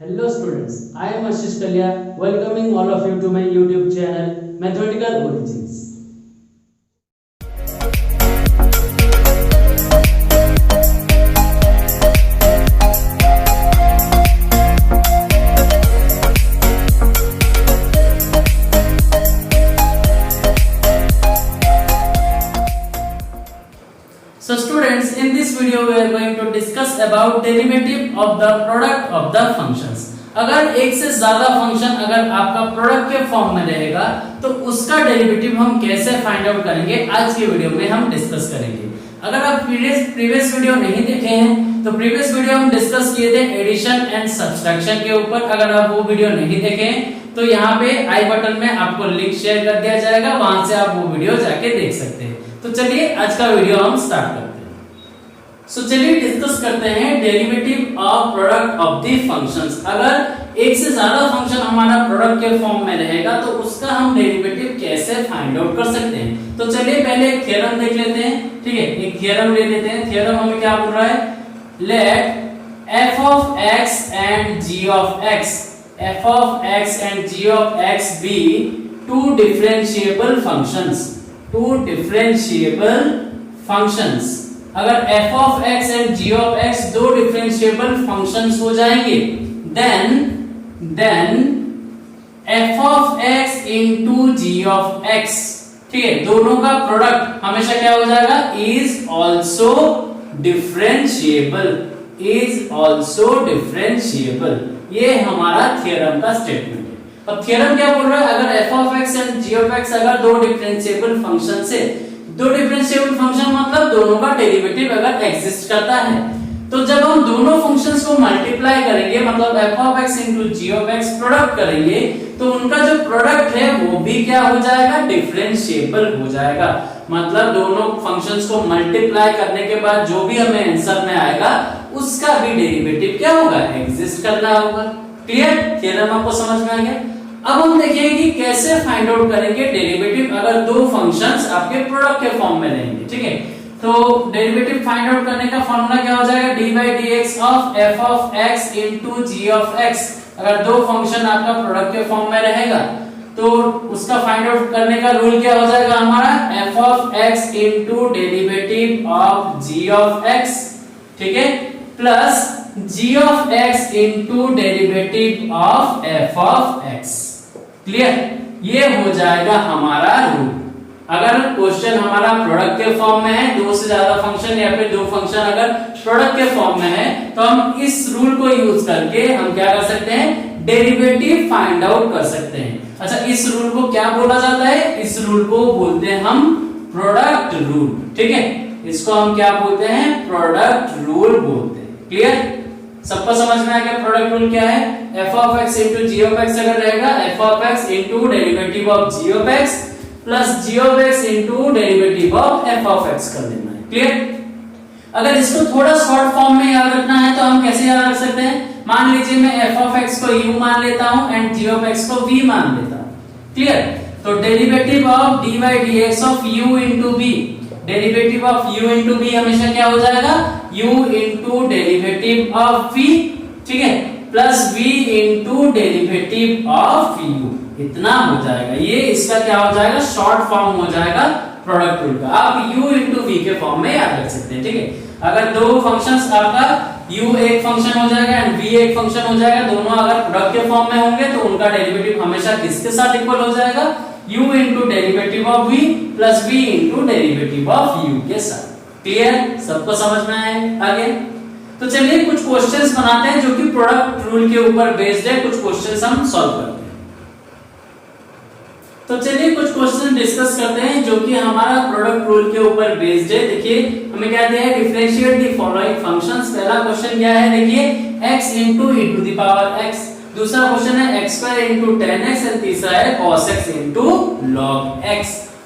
Hello students, I am Ashish Kalia, welcoming all of you to my YouTube channel Mathematical Origins. So students, in this video we are going to discuss about derivative of the product of the functions. अगर एक से ज्यादा function अगर आपका product के form में रहेगा तो उसका डेरिवेटिव हम कैसे फाइंड आउट करेंगे आज की वीडियो में हम डिस्कस करेंगे। अगर आप प्रीवियस वीडियो नहीं देखे हैं तो प्रीवियस वीडियो हम डिस्कस किए थे एडिशन एंड सब्सट्रैक्शन के ऊपर। अगर आप वो वीडियो नहीं देखे हैं तो यहाँ पे आई बटन में आपको लिंक शेयर कर दिया जाएगा, वहां से आप वो वीडियो जाके देख सकते हैं। तो चलिए आज का वीडियो हम स्टार्ट करते हैं। सो चलिए डिस्कस करते हैं derivative of product of the functions. अगर एक से ज्यादा फंक्शन हमारा प्रोडक्ट के फॉर्म में रहेगा तो उसका हम डेरिवेटिव कैसे फाइंड आउट कर सकते हैं। तो चलिए पहले एक थ्योरम देख लेते हैं। ठीक है, एक थ्योरम ले लेते हैं। थ्योरम हमें क्या बोल रहा है, late f of x and g of x be two differentiable functions। अगर f of x and g of x दो डिफरेंशिएबल फंक्शंस हो जाएंगे then f of x into g of x, ठीक है, दोनों का प्रोडक्ट हमेशा क्या हो जाएगा, is also differentiable। ये हमारा थ्योरम का स्टेटमेंट है। अब थ्योरम क्या बोल रहा है, अगर f of x and g of x अगर दो डिफरेंशिएबल फंक्शन से, दो डिफरेंशिएबल फंक्शन मतलब दोनों का डेरिवेटिव अगर एग्जिस्ट करता है तो जब हम दोनों फंक्शंस को मल्टीप्लाई करेंगे मतलब f of x into g of x product करेंगे तो उनका जो प्रोडक्ट है वो भी क्या हो जाएगा, डिफरेंशिएबल हो जाएगा। मतलब दोनों फंक्शंस को मल्टीप्लाई करने के बाद जो भी हमें आंसर में आएगा उसका भी डेरिवेटिव क्या होगा, एग्जिस्ट करना होगा। क्लियर, थ्योरम आपको समझ में आ गया। अब हम देखेंगे कि कैसे फाइंड आउट करेंगे डेरिवेटिव अगर दो फंक्शंस आपके प्रोडक्ट के फॉर्म में रहेंगे। ठीक है, तो डेरिवेटिव फाइंड आउट करने का फॉर्मूला क्या हो जाएगा, dy dx of f of x into g of x। अगर दो फंक्शन आपका प्रोडक्ट के फॉर्म में रहेगा तो उसका फाइंड आउट करने का रूल क्या हो जाएगा हमारा, f of x into derivative of g of x, ठीक है, plus g of x into derivative of f of x। Clear, ये हो जाएगा हमारा रूल। अगर क्वेश्चन हमारा प्रोडक्ट के फॉर्म में है, दो से ज्यादा फंक्शन या फिर दो फंक्शन अगर प्रोडक्ट के फॉर्म में है तो हम इस रूल को यूज करके हम क्या कर सकते हैं, डेरिवेटिव फाइंड आउट कर सकते हैं। अच्छा, इस रूल को क्या बोला जाता है, इस रूल को बोलते हैं हम प्रोडक्ट रूल। ठीक है, इसको हम क्या बोलते हैं, प्रोडक्ट रूल बोलते हैं। क्लियर, सबको समझ में आ गया प्रोडक्ट रूल क्या है। f of x into g of x अगर रहेगा f of x into derivative of g of x plus g of x into derivative of f of x कर देना है। क्लियर, अगर इसको थोड़ा शॉर्ट फॉर्म में याद रखना है तो हम कैसे याद रख सकते हैं, मान लीजिए मैं f of x को u मान लेता हूं एंड g of x को v मान लेता हूं। क्लियर, तो derivative of dy dx of u into v, derivative of u into v हमेशा क्या हो जाएगा, u into derivative of v, ठीक है, plus v into derivative of u, इतना हो जाएगा। ये इसका क्या हो जाएगा, शॉर्ट फॉर्म हो जाएगा प्रोडक्ट रूल का। आप u into v के फॉर्म में याद रख सकते हैं। ठीक है, अगर दो फंक्शंस आपका u एक फंक्शन हो जाएगा एंड v एक फंक्शन हो जाएगा, दोनों अगर प्रोडक्ट के फॉर्म में होंगे तो उनका डेरिवेटिव हमेशा किसके साथ इक्वल हो जाएगा, u into derivative of v plus v into derivative of u के साथ। क्लियर, सबको समझ में आया। तो चलिए कुछ क्वेश्चंस बनाते हैं जो कि प्रोडक्ट रूल के ऊपर बेस्ड है। कुछ क्वेश्चंस हम सॉल्व करते हैं। तो चलिए कुछ क्वेश्चन डिस्कस करते हैं जो कि हमारा प्रोडक्ट रूल के ऊपर बेस्ड है। देखिए हमें क्या दिया है, डिफरेंशिएट द फॉलोइंग फंक्शंस। पहला क्वेश्चन क्या है, देखिए x into e to the power x, दूसरा क्वेश्चन है x square into tan x और तीसरा है cos x into log x।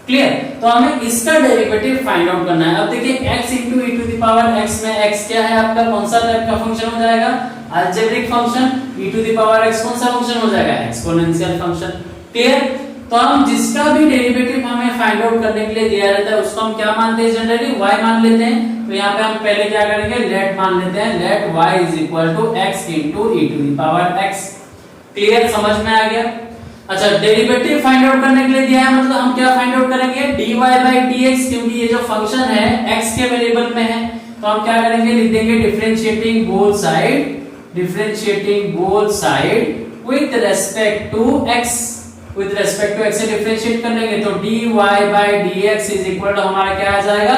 Clear, तो हमें इसका डेरिवेटिव फाइंड आउट करना है। अब देखिए x into e to the power x में x क्या है आपका, कौन सा टाइप का फंक्शन हो जाएगा, algebraic function. e to the power x कौन सा फंक्शन हो जाएगा, एक्सपोनेंशियल फंक्शन। क्लियर, तो हम जिसका भी डेरिवेटिव हमें फाइंड आउट करने के लिए दिया रहता है उसको हम क्या मानते हैं, जनरली y मान लेते हैं। तो यहाँ पे हम पहले क्या करेंगे, लेट मान लेते हैं, let y is equal to x into e to the power x। Clear, समझ में आ गया। अच्छा, डेरिवेटिव फाइंड आउट करने के लिए दिया है, मतलब हम क्या फाइंड आउट करेंगे, dy बाई dx, क्योंकि ये जो फंक्शन है x के वेरिएबल में है, तो हम क्या करेंगे, लिख देंगे differentiating both side, differentiating both side with respect to x, with respect to x से डिफरेंशिएट कर लेंगे, तो dy by dx is equal to हमारा क्या आ जाएगा,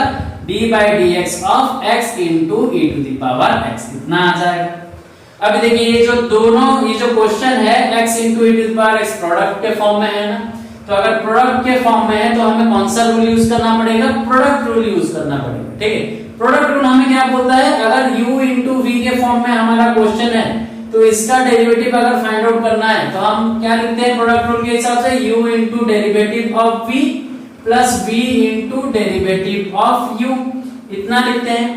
d by dx of x into e to the power x, इतना आ जाएगा। अब देखिए ये जो दोनों, ये जो क्वेश्चन है x into e to the power x product के फॉर्म में है ना, तो अगर प्रोडक्ट के फॉर्म में है तो हमें कौन सा रूल यूज करना पड़ेगा, प्रोडक्ट रूल यूज करना पड़ेगा। ठीक है, प्रोडक्ट रूल हमें क्या बोलता है, अगर u इनटू v के फॉर्म में हमारा क्वेश्चन है तो इसका डेरिवेटिव अगर फाइंड आउट करना है तो हम क्या लिखते हैं प्रोडक्ट रूल के हिसाब से, u into derivative of v plus v into derivative of u, इतना लिखते हैं।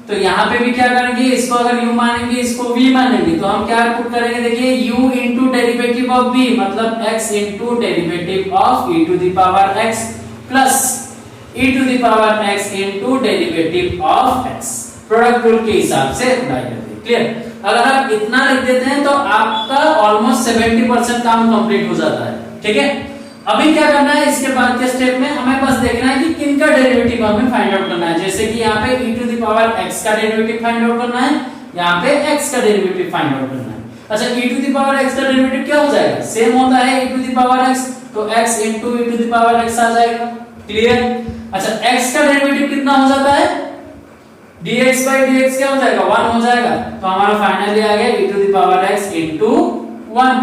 तो यहाँ पे भी क्या करेंगे, इसको अगर u मानेंगे, इसको v मानेंगे, तो हम क्या पुट करेंगे, देखिए u into derivative of v मतलब x into derivative of e to the power x plus e to the power x into derivative of x, product rule के हिसाब से अप्लाई करते हैं। क्लियर, अगर आप इतना लिख देते हैं तो आपका ऑलमोस्ट 70% काम कंप्लीट हो जाता है। ठीक है, अभी क्या करना है, इसके बाद के स्टेप में हमें बस देखना है कि किनका डेरिवेटिव हमें फाइंड आउट करना है। जैसे कि यहाँ पे e to the power x का डेरिवेटिव फाइंड आउट करना है, यहाँ पे x का डेरिवेटिव फाइंड आउट करना है। अच्छा, e to the power x का डेरिवेटिव क्या हो जाएगा, सेम होता है e to the power x, तो x into e to the power x आ जाएगा। क्लियर, अच्छा x का डेरिवेटिव कितना हो जाता है, dx by dx क्या हो जाएगा, 1 हो जाएगा, तो हमारा फाइनली आ गया e to the power x into 1।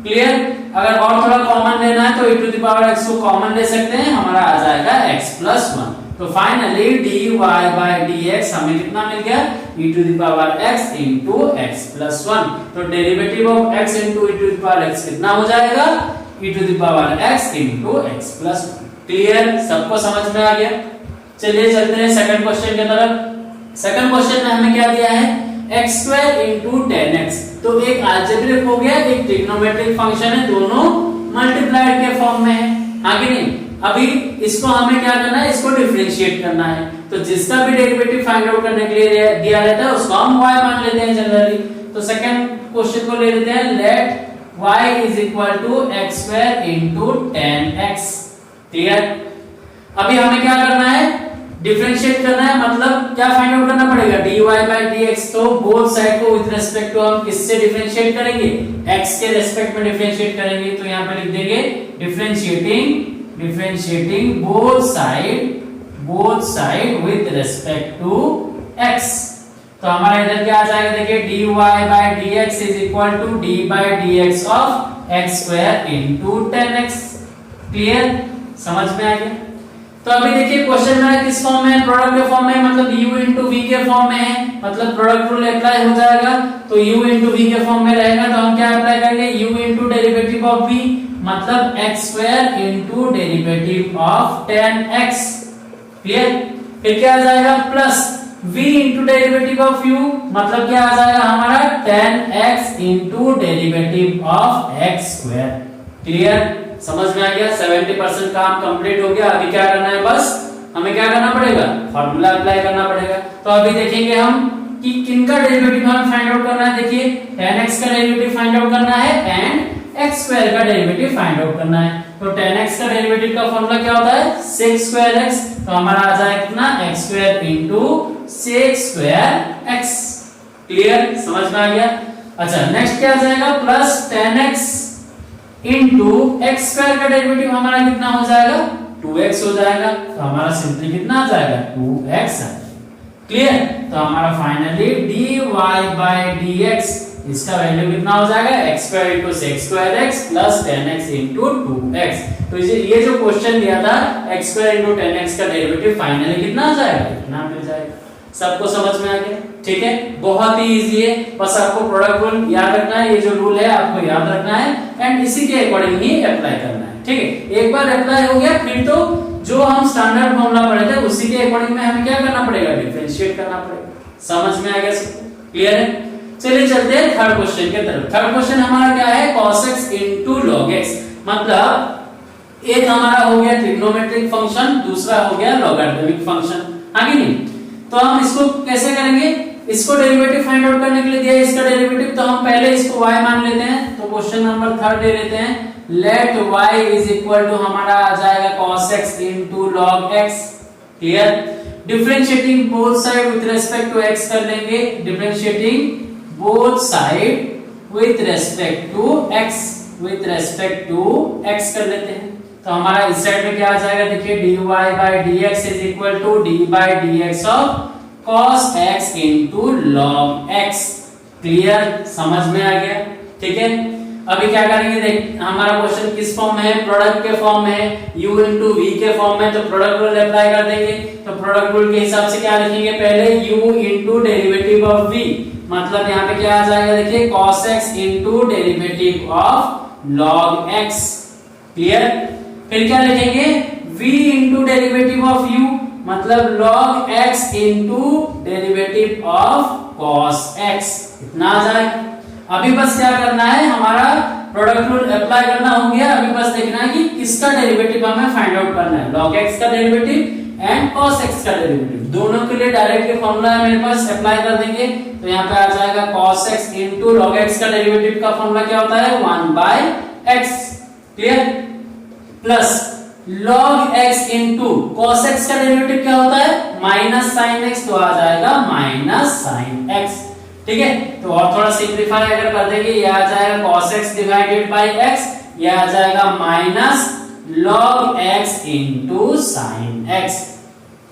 Clear, अगर और थोड़ा कॉमन लेना है तो e to the power x को कॉमन ले सकते हैं, हमारा आ जाएगा x प्लस 1। तो फाइनली dy by dx हमें कितना मिल गया, e to the power x into x plus 1। तो derivative of x into e to the power x कितना हो जाएगा, e to the power x into x plus 1। Clear, सबको समझ में आ गया। चलिए चलते हैं सेकंड क्वेश्चन की तरफ। सेकंड क्वेश्चन में हमें क्या दिया है, x स्क्वायर इंटू 10x, तो एक अलजेब्रिक हो गया, एक ट्रिग्नोमेट्रिक फंक्शन है, दोनों मल्टीप्लाइड के फॉर्म में है, हाँ कि नहीं। अभी इसको हमें क्या करना है, इसको डिफरेंशिएट करना है, तो जिसका भी डेरिवेटिव फाइंड आउट करने के लिए दिया रहता है उसको हम y मान लेते हैं जनरली। तो सेकंड क्वेश्चन को ले लेते हैं, let y is equal to x square into 10x। Clear, अभी हमें क्या करना है, डिफरेंशिएट करना है, मतलब क्या फाइंड आउट करना पड़ेगा, dy by dx, तो बोथ साइड को विद रिस्पेक्ट टू हम किससे डिफरेंशिएट करेंगे, x के रिस्पेक्ट में डिफरेंशिएट करेंगे। तो यहाँ पे लिख देंगे differentiating both side with respect to x। तो हमारा इधर क्या आ जाएगा, देखिए dy by dx is equal to d by dx of x square into 10x। Clear, समझ में आ गया। तो अभी देखिए क्वेश्चन में किस फॉर्म में है, प्रोडक्ट के फॉर्म में, मतलब u इनटू v के फॉर्म में है, मतलब प्रोडक्ट रूल अप्लाई हो जाएगा। तो u इनटू v के फॉर्म में रहेगा, तो हम क्या अप्लाई करेंगे, u into derivative of v मतलब x square into derivative of 10x। Clear, फिर क्या आ जाएगा, plus v into derivative of u मतलब क्या आ जाएगा हमारा 10x into derivative of x square. Clear, समझ में आ गया। 70% काम कंप्लीट हो गया। अभी क्या करना है, बस हमें क्या करना पड़ेगा, फार्मूला अप्लाई करना पड़ेगा। तो अभी देखेंगे हम कि किनका डेरिवेटिव हमें फाइंड आउट करना है। देखिए 10x का डेरिवेटिव फाइंड आउट करना है एंड x स्क्वायर का डेरिवेटिव फाइंड आउट करना है। तो 10x का डेरिवेटिव का फार्मूला क्या होता है, sec स्क्वायर x, तो हमारा आ जाएगा कितना, x square into sec square x। Clear, समझ में आ गया। अच्छा, नेक्स्ट क्या आ जाएगा, plus 10x into x square का डेरिवेटिव हमारा कितना हो जाएगा, 2x हो जाएगा। तो हमारा सिंपली कितना आ जाएगा, 2x आ जाएगा। क्लियर, तो हमारा फाइनली dy by dx इसका वैल्यू कितना हो जाएगा, x square into sec square x plus 10x into 2x। तो ये जो क्वेश्चन दिया था x स्क्वायर इनटू 10x का डेरिवेटिव फाइनली कितना आ जाएगा, कितना मिल जाएगा। सबको समझ में आ गया। ठीक है, बहुत ही इजी है, बस आपको प्रोडक्ट रूल याद रखना है, ये जो रूल है आपको याद रखना है एंड इसी के अकॉर्डिंग ही अप्लाई करना है। ठीक है, एक बार अप्लाई हो गया फिर तो जो हम स्टैंडर्ड फॉर्मूला पढ़े थे उसी के अकॉर्डिंग में हमें क्या करना पड़ेगा, डिफरेंशिएट करना पड़ेगा। समझ में आ गया सबको, क्लियर है। चलिए चलते हैं थर्ड क्वेश्चन की तरफ। थर्ड क्वेश्चन हमारा क्या है, cos x into log x, मतलब एक हमारा हो गया ट्रिग्नोमेट्रिक फंक्शन, दूसरा हो गया लॉगरिथमिक फंक्शन, आगे नहीं। तो हम इसको कैसे करेंगे, इसको डेरिवेटिव फाइंड आउट करने के लिए दिया है इसका डेरिवेटिव, तो हम पहले इसको y मान लेते हैं। तो क्वेश्चन नंबर 3 ले लेते हैं, let y is equal to हमारा आ जाएगा cos x into log x। Clear, differentiating both side with respect to x कर लेंगे, differentiating both side with respect to x, with respect to x कर लेते हैं। तो हमारा इस साइड में क्या आ जाएगा, देखिए dy by dx is equal to d by dx of cos x into log x। Clear, समझ में आ गया, ठीक है। अभी क्या करेंगे, देख हमारा क्वेश्चन किस फॉर्म में है, प्रोडक्ट के फॉर्म में है, u इनटू v के फॉर्म में, तो प्रोडक्ट रूल अप्लाई कर देंगे। तो प्रोडक्ट रूल के हिसाब से क्या लिखेंगे, पहले u into derivative of v, मतलब यहाँ पे क्या आ जाएगा, देखिए cos x into derivative of log x। Clear, फिर क्या लिखेंगे, v into derivative of u, मतलब log x into derivative of cos x, इतना आ जाएगा। अभी बस क्या करना है, हमारा प्रोडक्ट रूल अप्लाई करना हो गया। अभी बस देखना है कि किसका डेरिवेटिव हमें फाइंड आउट करना है, log x का डेरिवेटिव एंड cos x का डेरिवेटिव। दोनों के लिए डायरेक्टली फॉर्मूला है मेरे पास, अप्लाई कर देंगे। तो यहाँ पे आ जाएगा cos x into log x का डेरिवेटिव का फॉर्मूला क्या होता है, 1 by x। Clear, plus log x into cos x का डेरिवेटिव क्या होता है, माइनस sin x, तो आ जाएगा माइनस sin x। ठीक है, तो और थोड़ा सिंपलीफाई अगर कर देंगे, ये आ जाएगा cos x divided by x, ये आ जाएगा minus log x into sin x।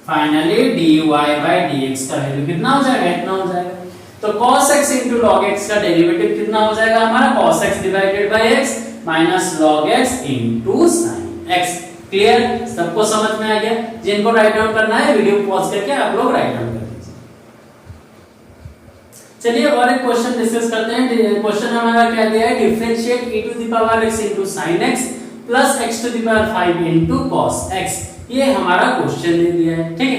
Finally dy by dx का वैल्यू कितना हो जाएगा, इतना हो जाएगा। तो cos x into log x का डेरिवेटिव कितना हो जाएगा हमारा, cos x divided by x minus log x into sin x। Clear, सबको समझ में आ गया। जिनको राइट डाउन करना है वीडियो पॉज करके आप लोग राइट डाउन कर लीजिए। चलिए और एक क्वेश्चन डिस्कस करते हैं। क्वेश्चन हमारा क्या दिया है, differentiate e to the power x into sin x plus x to the power 5 into cos x। ये हमारा क्वेश्चन दे दिया है, ठीक है।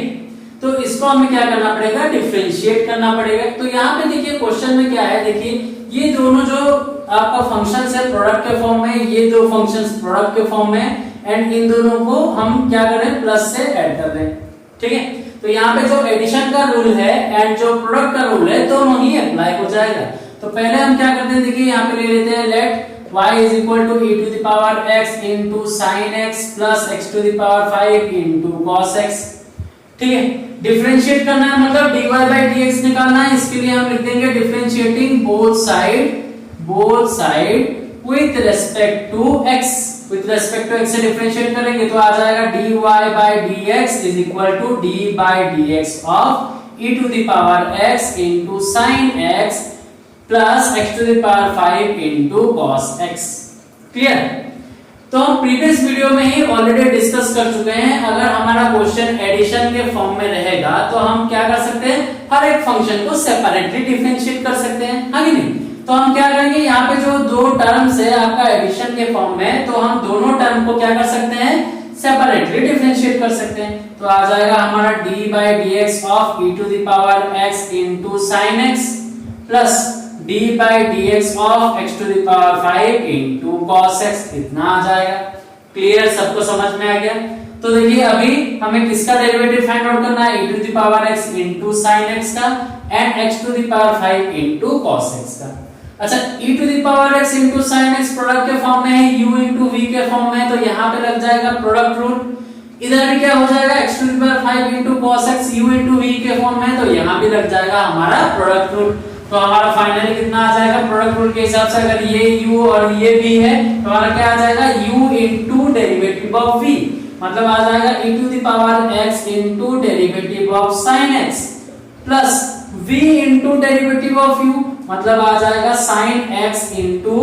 तो इसको हमें क्या करना पड़ेगा, डिफरेंशिएट करना पड़ेगा। तो यहाँ पे देखिए क्वेश्चन में क्या है, देखिए ये दोनों जो आपका फंक्शंस है प्रोडक्ट के फॉर्म में, ये दो फंक्शंस प्रोडक्ट के फॉर्म में, एंड इन दोनों को हम क्या करें, प्लस से ऐड कर दें, ठीक है। तो यहाँ पे जो एडिशन का रूल है एंड जो प्रोडक्ट का रूल है दोनों ही अप्लाई हो जाएगा। तो पहले हम क्या करते हैं, देखिए यहाँ पे ले लेते हैं let y is equal to e to the power x into sin x plus x to the power 5 into cos x। ठीक है, डिफरेंशिएट करना है मतलब dy by dx निकालना है। इसके लिए हम लिख देंगे differentiating both side with respect to x। With respect to x से डिफरेंशिएट करेंगे तो आ जाएगा dy by dx is equal to d by dx of e to the power x into sin x plus x to the power 5 into cos x। Clear, तो हम previous video में ही already discuss कर चुके हैं। अगर हमारा question addition के form में रहेगा तो हम क्या कर सकते हैं, हर एक फंक्शन को सेपरेटली डिफरेंशिएट कर सकते हैं, है कि नहीं। तो हम क्या करेंगे, यहाँ पे जो दो टर्म्स है आपका एडिशन के फॉर्म में, तो हम दोनों टर्म को क्या कर सकते हैं, सेपरेटली डिफरेंशिएट कर सकते हैं। तो आ जाएगा हमारा d by dx of e to the power x into sin x plus d by dx of x to the power 5 into cos x, इतना आ जाएगा। क्लियर, सबको समझ में आ गया। तो देखिए अभी हमें किसका डेरिवेटिव फाइंड आउट करना है, e to the power x into sin x का and x to the power 5 into cos x का। अच्छा, e to the power x into sin x product के फॉर्म में है, u इनटू v के form में है, तो यहाँ पे लग जाएगा प्रोडक्ट रूल। इधर भी क्या हो जाएगा, x to the power 5 into cos x u into v के फॉर्म में है, तो यहाँ भी लग जाएगा हमारा प्रोडक्ट रूल। तो हमारा फाइनली कितना आ जाएगा, प्रोडक्ट रूल के हिसाब से अगर ये u और ये v है तो हमारा क्या आ जाएगा, u into derivative of v, मतलब आ जाएगा e to the power x into derivative of sin x plus v into derivative of u, मतलब आ जाएगा sin x into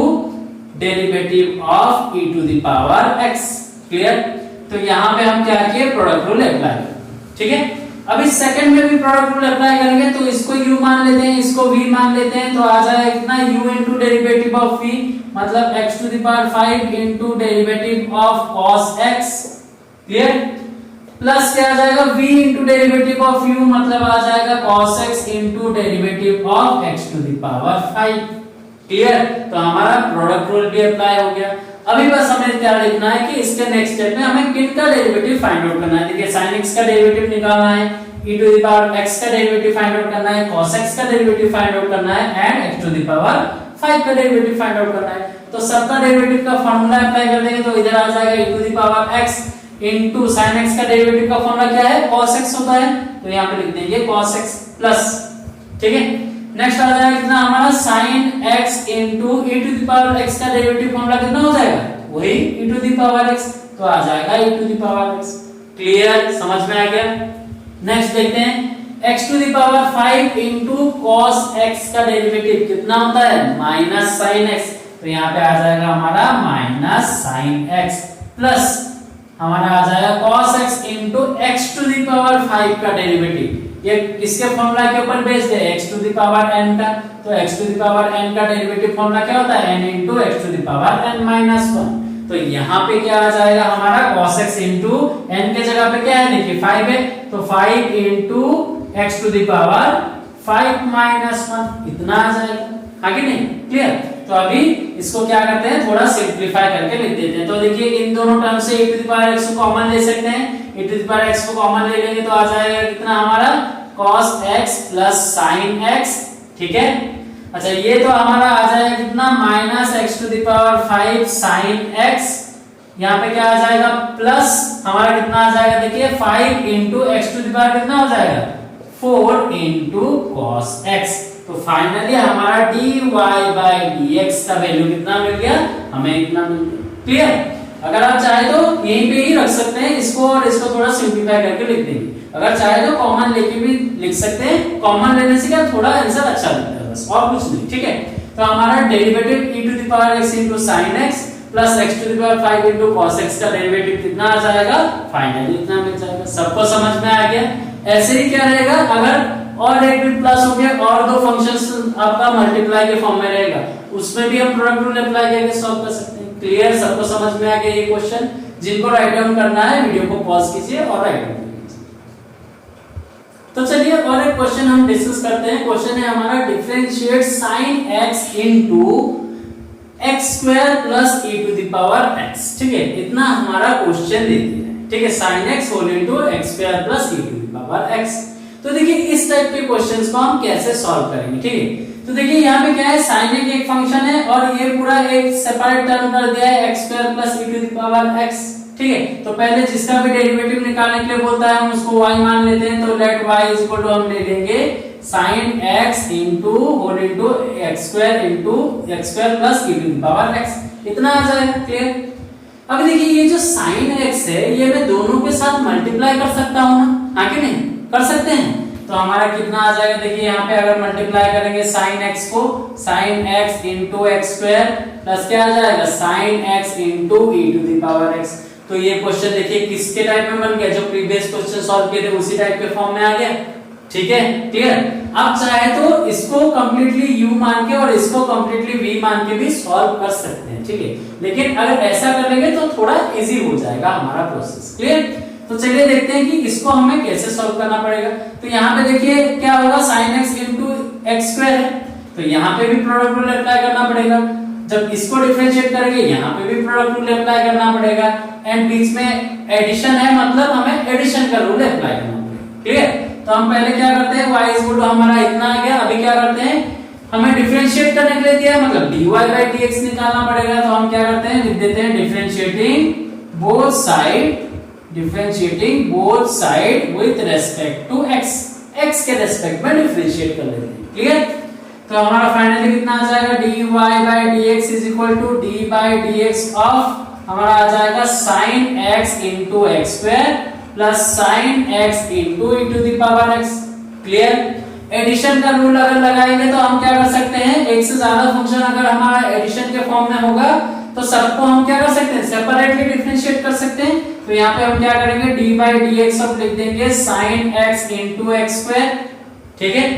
derivative of e to the power x। Clear, तो यहाँ पे हम क्या किए, प्रोडक्ट रूल अप्लाई, ठीक है। अभी सेकंड में भी प्रोडक्ट रूल अप्लाई करेंगे, तो इसको u मान लेते हैं, इसको v मान लेते हैं, तो आ जाएगा कितना, u into derivative of v, मतलब x to the power 5 into derivative of cos x। Clear, plus क्या आ जाएगा, v into derivative of u, मतलब आ जाएगा cos x into derivative of x to the power 5। Clear, तो हमारा product rule भी अप्लाई हो गया। अभी बस हमें क्या लिखना है कि इसके नेक्स्ट स्टेप में हमें किसका डेरिवेटिव फाइंड आउट करना है। देखिए sin x का डेरिवेटिव निकालना है, e to the power x का डेरिवेटिव फाइंड आउट करना है, cos x का डेरिवेटिव फाइंड आउट करना है and x to the power 5 का डेरिवेटिव फाइंड आउट करना है। तो सबका डेरिवेटिव का फार्मूला अप्लाई कर देंगे तो इधर आ जाएगा e to the power x into sin x का डेरिवेटिव का फार्मूला क्या है, cos x होता है, तो यहां पे लिख देंगे cos x प्लस, ठीक है। नेक्स्ट आ जाएगा कितना हमारा sin x into e to the power x का डेरिवेटिव फार्मूला कितना हो जाएगा, वही e to the power x, तो आ जाएगा e to the power x। Clear, समझ में आ गया। नेक्स्ट देखते हैं x to the power 5 into cos x का डेरिवेटिव कितना होता है, माइनस sin x, तो यहाँ पे आ जाएगा हमारा माइनस sin x प्लस हमारा आ जाएगा cos x into x to the power 5 का डेरिवेटिव, ये किसके फॉर्मूला के ऊपर बेस्ड है, x to the power n का, तो x to the power n का डेरिवेटिव फॉर्मूला क्या होता है, n into x to the power n minus 1, तो यहाँ पे क्या आ जाएगा हमारा cos x इनटू n के जगह पे क्या है, देखिए 5 है, तो 5 into x to the power 5 minus 1 इतना आ जाएगा, आगे नहीं। क्लियर, तो अभी इसको क्या करते हैं, थोड़ा सिंपलीफाई करके लिख देते हैं। तो देखिए इन दोनों टर्म से e to the power x को कॉमन ले सकते हैं, e to the power x को कॉमन ले लेंगे तो आ जाएगा कितना हमारा cos x plus sin x, ठीक है। अच्छा ये तो हमारा आ जाएगा कितना minus x to the power 5 sin x, यहाँ पे क्या आ जाएगा प्लस हमारा कितना आ जाएगा, देखिए 5 into x to the power कितना हो जाएगा 4 इनटू cos x, तो फाइनली हमारा dy by dx का वैल्यू कितना मिल गया, हमें इतना मिल गया। क्लियर, अगर आप चाहे तो यहीं पे ही रख सकते हैं इसको और इसको थोड़ा सिंपलीफाई करके लिख देंगे, अगर चाहे तो कॉमन लेके भी लिख सकते हैं, कॉमन लेने से क्या थोड़ा आंसर अच्छा लगता है बस और कुछ नहीं, ठीक है। तो हमारा derivative e to the power x into sin x plus x to the power 5 into cos x का डेरिवेटिव कितना आ जाएगा, फाइनली इतना मिल जाएगा। सबको समझ में आ गया। ऐसे ही क्या रहेगा, अगर और एक भी प्लस हो गया और दो फंक्शंस आपका मल्टीप्लाई के फॉर्म में रहेगा, उसमें भी हम प्रोडक्ट रूल अप्लाई करके सॉल्व कर सकते हैं। क्लियर, सबको समझ में आ गया ये क्वेश्चन। जिनको राइट डाउन करना है वीडियो को पॉज कीजिए और राइट डाउन कीजिए। तो चलिए और एक क्वेश्चन हम डिस्कस करते हैं। क्वेश्चन है हमारा differentiate sin x into x square plus e to the power x, ठीक है, इतना हमारा क्वेश्चन दे दिया है, ठीक है, sin x whole into x square plus e to the power x। तो देखिए इस टाइप के क्वेश्चंस को हम कैसे सॉल्व करेंगे, ठीक है। तो देखिए यहाँ पे क्या है, sin x एक फंक्शन है और ये पूरा एक सेपरेट टर्म कर दिया है x square plus e to the power x, ठीक है। तो पहले जिसका भी डेरिवेटिव निकालने के लिए बोलता है हम उसको y मान लेते हैं, तो let y is equal to हम ले लेंगे sin x into whole into x square into x square plus e to the power x, इतना आ जाएगा। क्लियर, अब देखिए ये जो sin x है ये मैं दोनों के साथ मल्टीप्लाई कर सकता हूं ना, हाँ कि नहीं, कर सकते हैं। तो हमारा कितना आ जाएगा, देखिए यहाँ पे अगर मल्टीप्लाई करेंगे sin x को, sin x into x square plus क्या आ जाएगा sin x into e to the power x। तो ये क्वेश्चन देखिए किसके टाइप में बन गया, जो प्रीवियस क्वेश्चन सॉल्व किए थे उसी टाइप के फॉर्म में आ गया, ठीक है। क्लियर, आप चाहे तो इसको कंप्लीटली u मान के और इसको कंप्लीटली v मान के भी सॉल्व कर सकते हैं, ठीक है, लेकिन अगर ऐसा कर लेंगे तो थोड़ा इजी हो जाएगा हमारा प्रोसेस। क्लियर, तो चलिए देखते हैं कि इसको हमें कैसे सॉल्व करना पड़ेगा। तो यहाँ पे देखिए क्या होगा, sin x into x square है, तो यहाँ पे भी प्रोडक्ट रूल अप्लाई करना पड़ेगा। जब इसको डिफरेंशिएट करेंगे यहाँ पे भी प्रोडक्ट रूल अप्लाई करना पड़ेगा, एंड बीच में एडिशन है मतलब हमें एडिशन का रूल अप्लाई करना पड़ेगा। क्लियर, तो हम पहले क्या करते हैं, y इज इक्वल टू हमारा इतना आ गया। अभी क्या करते हैं, हमें डिफरेंशिएट करने के लिए दिया मतलब dy by dx निकालना पड़ेगा, तो हम क्या करते हैं, लिख देते हैं differentiating both side, differentiating both side with respect to x, x के रेस्पेक्ट में डिफरेंशिएट कर लेते हैं। क्लियर, तो हमारा फाइनली कितना आ जाएगा, dy by dx is equal to d by dx of हमारा आ जाएगा sin x into x square plus sin x into e to the power x। Clear, addition का रूल अगर लगाएंगे तो हम क्या कर सकते हैं, एक से ज्यादा फंक्शन अगर हमारा एडिशन के फॉर्म में होगा तो सबको हम क्या कर सकते हैं, सेपरेटली डिफरेंशिएट कर सकते हैं। तो यहाँ पे हम क्या करेंगे, d by dx अब लिख देंगे sin x into x square, ठीक है,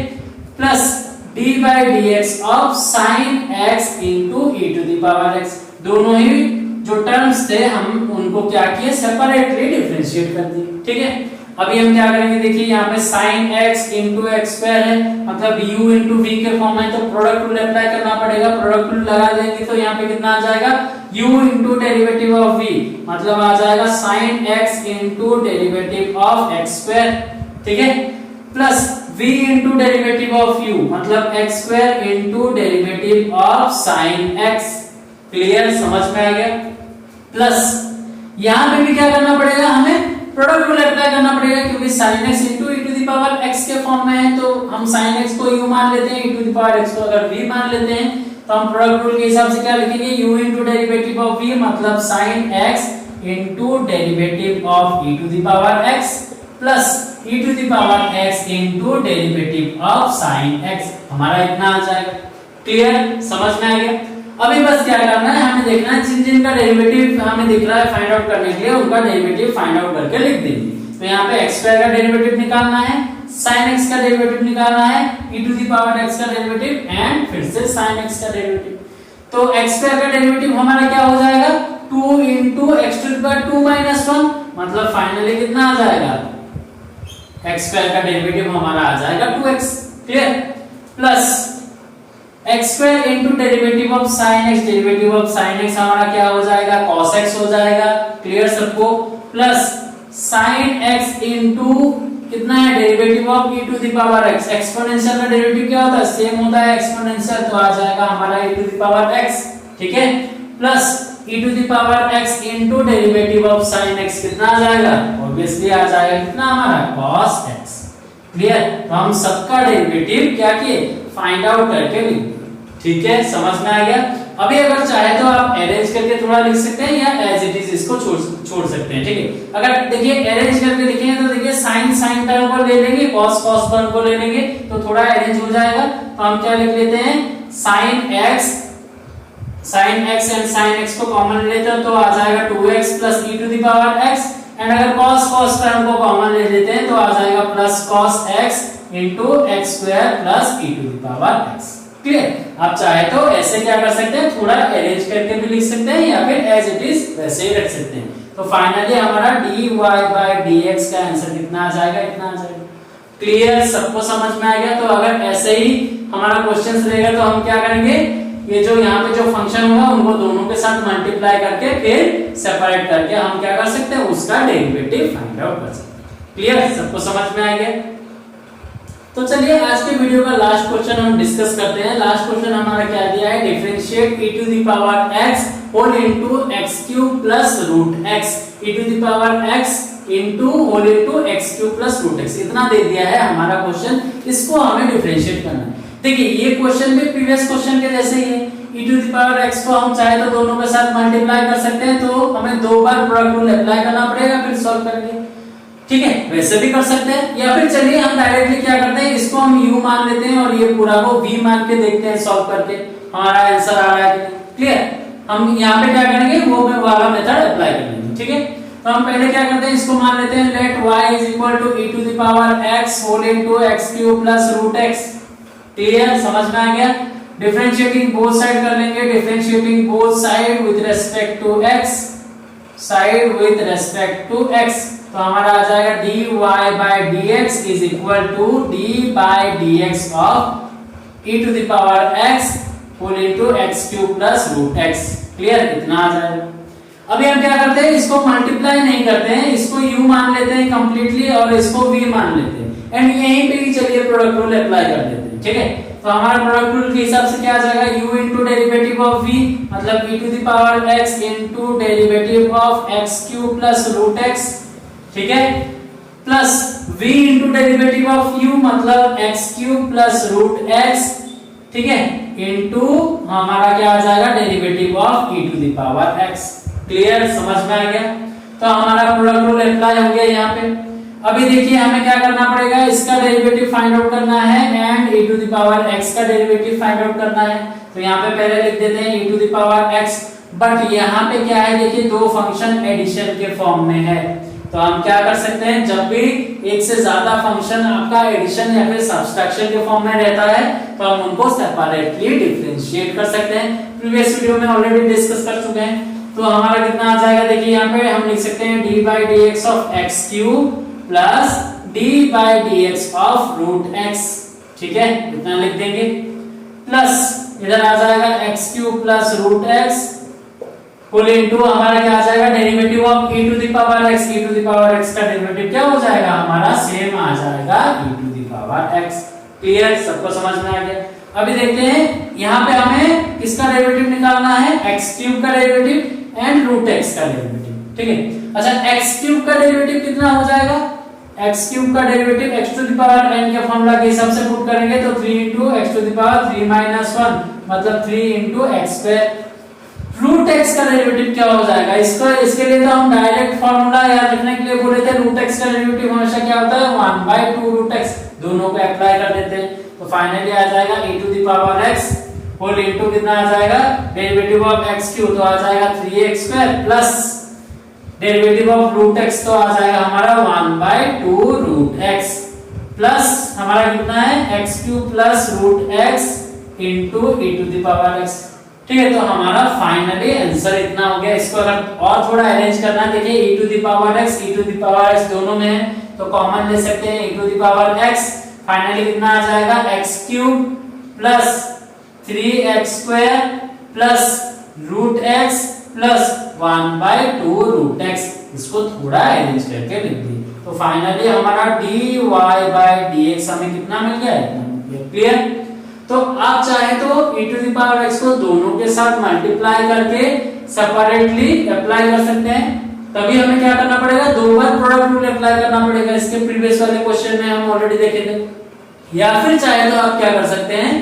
plus d by dx of sin x into e to the power x। दोनों ही जो टर्म्स थे हम उनको क्या किए, सेपरेटली डिफरेंशिएट कर दिए, ठीक है। अभी हम क्या करेंगे, देखिए यहाँ पे sin x into x square है मतलब u इनटू v के फॉर्म में, तो प्रोडक्ट रूल अप्लाई करना पड़ेगा। प्रोडक्ट रूल लगा देंगे तो यहाँ पे कितना आ जाएगा, u into derivative of v मतलब आ जाएगा sin x into derivative of x square, ठीक है, plus v into derivative of u मतलब x square into derivative of sin x। Clear, समझ में आ गया। प्लस यहां पे भी क्या करना पड़ेगा, हमें प्रोडक्ट रूल अप्लाई करना पड़ेगा क्योंकि sin x into e to the power x के फॉर्म में है, तो हम sin x को u मान लेते हैं, e to the power x को अगर v मान लेते हैं तो हम प्रोडक्ट रूल के हिसाब से क्या लिखेंगे, u into derivative of v मतलब sin x into derivative of e to the power x plus e to the power x into derivative of sin x। हमारा इतना आ जाएगा। क्लियर, समझ में आ गया। अभी बस क्या करना है, हमें देखना है जिन जिन का डेरिवेटिव हमें दिख रहा है फाइंड आउट करने के लिए उनका डेरिवेटिव फाइंड आउट करके लिख देंगे। तो यहाँ पे x स्क्वायर का डेरिवेटिव निकालना है, sin x का डेरिवेटिव निकालना है, e to the power x का डेरिवेटिव एंड फिर से sin x का डेरिवेटिव। तो x स्क्वायर का डेरिवेटिव हमारा क्या हो जाएगा, 2 into x to the power 2 minus 1 मतलब फाइनली कितना आ जाएगा, x स्क्वायर का डेरिवेटिव हमारा आ जाएगा 2x। Clear, plus x square into derivative of sin x, derivative of sin x हमारा क्या हो जाएगा, cos x हो जाएगा। क्लियर सबको, प्लस sin x इंटू कितना है, derivative of e to the power x। Exponential का डेरिवेटिव क्या होता है, सेम होता है एक्सपोनेंशियल, तो आ जाएगा हमारा e to the power x, ठीक है, plus e to the power x into derivative of sin x कितना आ जाएगा, ऑब्वियसली आ जाएगा कितना हमारा cos x। क्लियर, तो हम सबका डेरिवेटिव क्या किए, फाइंड आउट करके लिख, ठीक है, समझ में आ गया। अभी अगर चाहे तो आप अरेंज करके थोड़ा लिख सकते हैं या एज इट इज इसको छोड़ सकते हैं, ठीक है। अगर देखिए अरेंज करके लिखेंगे तो देखिए sin टर्म को ले लेंगे, cos टर्म को ले लेंगे तो थोड़ा अरेंज हो जाएगा। तो हम क्या लिख लेते हैं, sin x and sin x को कॉमन लेते हैं तो आ जाएगा 2x plus e to the power x, and अगर cos टर्म को कॉमन ले लेते हैं तो आ जाएगा plus cos x into x square plus e to the power x। Clear, आप चाहे तो ऐसे क्या कर सकते हैं, थोड़ा अरेंज करके भी लिख सकते हैं या फिर एज इट इज वैसे ही रख सकते हैं। तो फाइनली हमारा dy by dx का आंसर कितना आ जाएगा, इतना आ जाएगा। क्लियर, सबको समझ में आ गया। तो अगर ऐसे ही हमारा क्वेश्चन रहेगा तो हम क्या करेंगे, ये जो यहाँ पे जो फंक्शन होगा उनको दोनों के साथ मल्टीप्लाई करके फिर सेपरेट करके हम क्या कर सकते हैं, उसका डेरिवेटिव फाइंड आउट कर सकते हैं। क्लियर, सबको समझ में आ गया। तो चलिए आज के वीडियो का लास्ट क्वेश्चन हम डिस्कस करते हैं। लास्ट क्वेश्चन हमारा क्या दिया है, differentiate e to the power x whole into x cube plus root x, e to the power x into whole into x cube plus root x, इतना दे दिया है हमारा क्वेश्चन। इसको हमें डिफरेंशिएट करना है। देखिए ये क्वेश्चन भी प्रीवियस क्वेश्चन के जैसे ही है, e to the power x को हम चाहे तो दोनों के साथ मल्टीप्लाई कर सकते हैं, तो हमें दो बार प्रोडक्ट रूल अप्लाई करना पड़ेगा फिर सॉल्व करेंगे, ठीक है। वैसे भी कर सकते हैं या फिर चलिए हम डायरेक्टली क्या करते हैं, इसको हम u मान लेते हैं और ये पूरा को v मान के देखते हैं सॉल्व करके हमारा आंसर आ रहा है कि नहीं। क्लियर, हम यहाँ पे क्या करेंगे, वो वाला मेथड अप्लाई कर लेंगे, ठीक है। तो हम पहले क्या करते हैं, इसको मान लेते हैं let y is equal to e to the power x whole into x cube plus root x। Clear, समझ में आ गया। डिफरेंशिएटिंग बोथ साइड कर लेंगे, differentiating both side with respect to x, side with respect to x, तो हमारा आ जाएगा dy by dx is equal to d by dx of e to the power x whole into x cube plus root x। Clear, इतना आ जाएगा। अभी हम क्या करते हैं, इसको मल्टीप्लाई नहीं करते हैं, इसको u मान लेते हैं कंप्लीटली और इसको v मान लेते हैं एंड यहीं पे ही चलिए प्रोडक्ट रूल अप्लाई कर देते हैं, ठीक है। तो हमारा प्रोडक्ट रूल के हिसाब से क्या आ जाएगा, u into derivative of v मतलब e to the power x into derivative of x cube plus root x, ठीक है, plus v into derivative of u मतलब x cube plus root x, ठीक है, इनटू हमारा क्या आ जाएगा, derivative of e to the power x। Clear, समझ में आ गया। तो हमारा प्रोडक्ट रूल अप्लाई हो गया यहाँ पे। अभी देखिए हमें क्या करना पड़ेगा, इसका डेरिवेटिव फाइंड आउट करना है and e to the power x का डेरिवेटिव फाइंड आउट करना है। तो यहाँ पे पहले लिख देते हैं e to the power x, but यहाँ पे क्या है, देखिए दो फंक्शन एडिशन के फॉर्म में है, तो हम क्या कर सकते हैं, जब भी एक से ज्यादा फंक्शन आपका एडिशन या फिर सब्सट्रैक्शन के फॉर्म में रहता है तो हम उनको सेपरेटली डिफरेंशिएट कर सकते हैं। प्रीवियस वीडियो में ऑलरेडी डिस्कस कर चुके हैं। तो हमारा कितना आ जाएगा, देखिए यहाँ पे हम लिख सकते हैं d by dx of x cube plus d by dx of root x, ठीक है, इतना लिख देंगे, प्लस इधर आ जाएगा x cube plus root x full into हमारा क्या आ जाएगा derivative of e to the power x। e to the power x का डेरिवेटिव क्या हो जाएगा हमारा सेम आ जाएगा e to the power x। Clear, सबको समझ में आ गया। अभी देखते हैं यहाँ पे हमें किसका डेरिवेटिव निकालना है, x क्यूब का डेरिवेटिव एंड रूट x का डेरिवेटिव। ठीक है, अच्छा x क्यूब का डेरिवेटिव कितना हो जाएगा, x क्यूब का derivative x to the power n के फॉर्मूला के हिसाब से पुट करेंगे तो 3 into x to the power 3 minus 1 मतलब 3 into x square. Root x का डेरिवेटिव क्या हो जाएगा, इसके लिए तो हम डायरेक्ट फार्मूला याद रखने के लिए बोले थे, रूट x का डेरिवेटिव हमेशा क्या होता है 1/2 रूट x। दोनों को अप्लाई कर देते हैं तो फाइनली आ जाएगा e to the power x whole into कितना आ जाएगा डेरिवेटिव ऑफ x क्यूब तो आ जाएगा 3x square plus derivative of root x तो आ जाएगा हमारा 1/2 रूट x प्लस हमारा कितना है x cube plus root x into e to the power x। ठीक है, तो हमारा फाइनली आंसर इतना हो गया। इसको अगर और थोड़ा अरेंज करना है, देखिए e to the power x e to the power x दोनों में है तो कॉमन ले सकते हैं e to the power x। Finally कितना आ जाएगा x cube plus 3x square plus root x plus 1/2 root x। इसको थोड़ा अरेंज करके लिख दी तो फाइनली हमारा dy/dx हमें कितना मिल गया, इतना मिल गया। क्लियर, तो आप चाहे तो e to the power x को दोनों के साथ मल्टीप्लाई करके सेपरेटली अप्लाई कर सकते हैं। तभी हमें क्या करना पड़ेगा, दो बार प्रोडक्ट रूल अप्लाई करना पड़ेगा। इसके प्रीवियस वाले क्वेश्चन में हम ऑलरेडी देखे थे। या फिर चाहे तो आप क्या कर सकते हैं,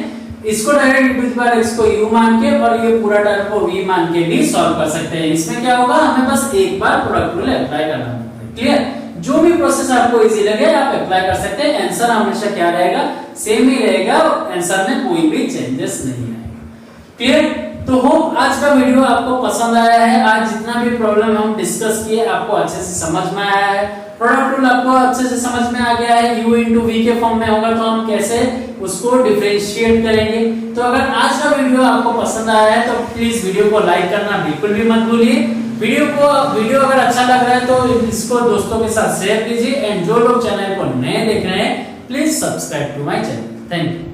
इसको direct e to the power x को u मान के और ये पूरा टर्म को v मान के भी सॉल्व कर सकते हैं। इसमें क्या होगा, हमें बस एक बार प्रोडक्ट रूल अप्लाई करना है। क्लियर, जो भी प्रोसेस आपको इजी लगे आप अप्लाई कर सकते हैं। आंसर हमेशा क्या रहेगा, सेम ही रहेगा, आंसर में कोई भी चेंजेस नहीं आएगा। क्लियर, तो होप आज का वीडियो आपको पसंद आया है। आज जितना भी प्रॉब्लम हम डिस्कस किए आपको अच्छे से समझ में आया है। प्रोडक्ट रूल आपको अच्छे से समझ में आ गया है। u into v के फॉर्म में होगा तो हम कैसे उसको डिफरेंशिएट करेंगे। तो अगर आज का वीडियो आपको पसंद आया है तो प्लीज वीडियो को लाइक करना बिल्कुल भी मत भूलिए। वीडियो अगर अच्छा लग रहा है तो इसको दोस्तों के साथ शेयर कीजिए एंड जो लोग चैनल को नए देख रहे हैं please subscribe to my channel. Thank you.